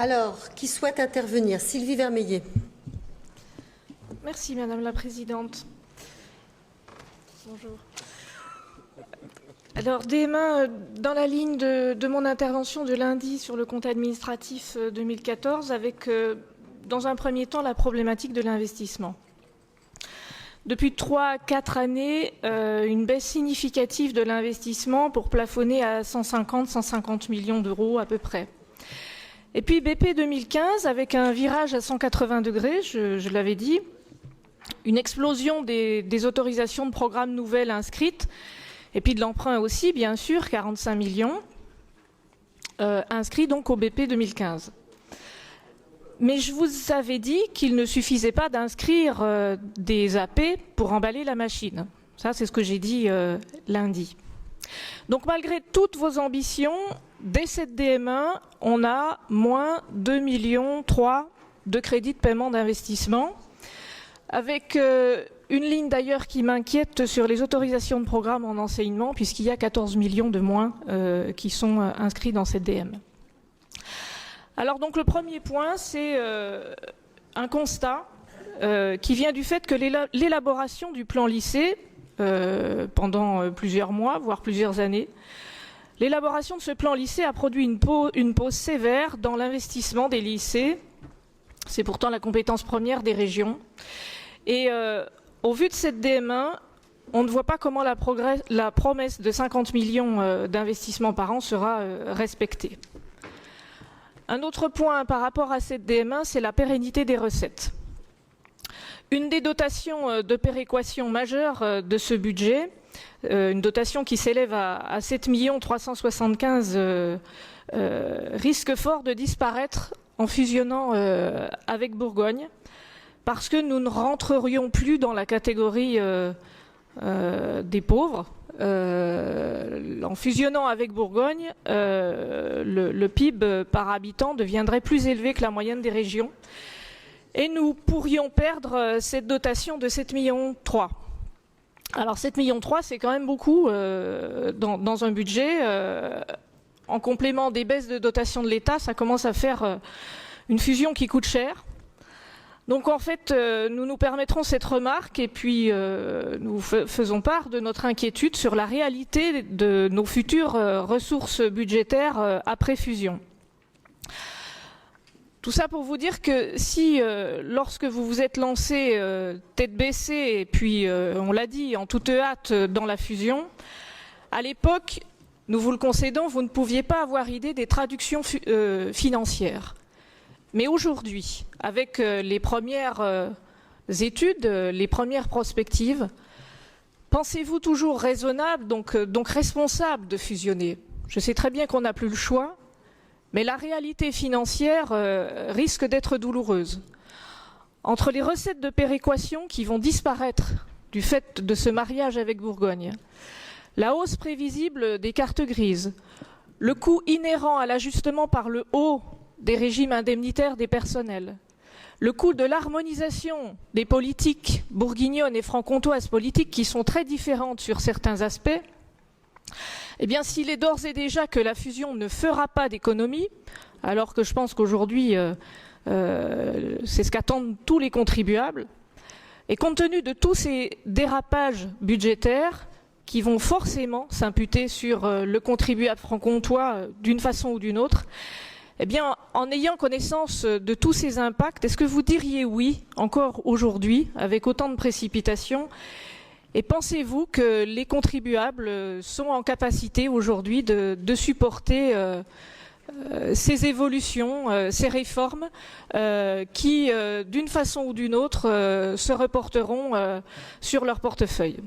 Alors, qui souhaite intervenir? Sylvie Vermeillet. Merci Madame la Présidente. Bonjour. Alors, dans la ligne de mon intervention de lundi sur le compte administratif 2014, avec dans un premier temps la problématique de l'investissement. Depuis 3-4 années, une baisse significative de l'investissement pour plafonner à 150 millions d'euros à peu près. Et puis BP 2015, avec un virage à 180 degrés, je l'avais dit, une explosion des autorisations de programmes nouvelles inscrites, et puis de l'emprunt aussi, bien sûr, 45 millions, inscrits donc au BP 2015. Mais je vous avais dit qu'il ne suffisait pas d'inscrire des AP pour emballer la machine. Ça, c'est ce que j'ai dit lundi. Donc, malgré toutes vos ambitions, dès cette DM1, on a moins 2,3 millions de crédits de paiement d'investissement, avec une ligne d'ailleurs qui m'inquiète sur les autorisations de programme en enseignement, puisqu'il y a 14 millions de moins qui sont inscrits dans cette DM. Alors donc le premier point, c'est un constat qui vient du fait que l'élaboration du plan lycée, pendant plusieurs mois, voire plusieurs années, l'élaboration de ce plan lycée a produit une pause sévère dans l'investissement des lycées. C'est pourtant la compétence première des régions. Et au vu de cette DM1, on ne voit pas comment la promesse de 50 millions d'investissements par an sera respectée. Un autre point par rapport à cette DM1, c'est la pérennité des recettes. Une des dotations de péréquation majeure de ce budget, une dotation qui s'élève à 7 375 000, risque fort de disparaître en fusionnant avec Bourgogne, parce que nous ne rentrerions plus dans la catégorie des pauvres. En fusionnant avec Bourgogne, le PIB par habitant deviendrait plus élevé que la moyenne des régions. Et nous pourrions perdre cette dotation de 7,3 millions. Alors 7,3 millions, c'est quand même beaucoup dans un budget. En complément des baisses de dotation de l'État, ça commence à faire une fusion qui coûte cher. Donc en fait, nous nous permettrons cette remarque et puis nous faisons part de notre inquiétude sur la réalité de nos futures ressources budgétaires après fusion. Tout ça pour vous dire que si, lorsque vous vous êtes lancé tête baissée et puis, on l'a dit, en toute hâte dans la fusion, à l'époque, nous vous le concédons, vous ne pouviez pas avoir idée des traductions financières. Mais aujourd'hui, avec les premières études, les premières prospectives, pensez-vous toujours raisonnable, donc responsable de fusionner? Je sais très bien qu'on n'a plus le choix, mais la réalité financière risque d'être douloureuse. Entre les recettes de péréquation qui vont disparaître du fait de ce mariage avec Bourgogne, la hausse prévisible des cartes grises, le coût inhérent à l'ajustement par le haut des régimes indemnitaires des personnels, le coût de l'harmonisation des politiques bourguignonnes et franc-comtoises, politiques qui sont très différentes sur certains aspects, eh bien s'il est d'ores et déjà que la fusion ne fera pas d'économie, alors que je pense qu'aujourd'hui c'est ce qu'attendent tous les contribuables, et compte tenu de tous ces dérapages budgétaires qui vont forcément s'imputer sur le contribuable franc-comtois d'une façon ou d'une autre, eh bien, en ayant connaissance de tous ces impacts, est-ce que vous diriez oui, encore aujourd'hui, avec autant de précipitation? Et pensez-vous que les contribuables sont en capacité aujourd'hui de supporter ces évolutions, ces réformes qui, d'une façon ou d'une autre, se reporteront sur leur portefeuille?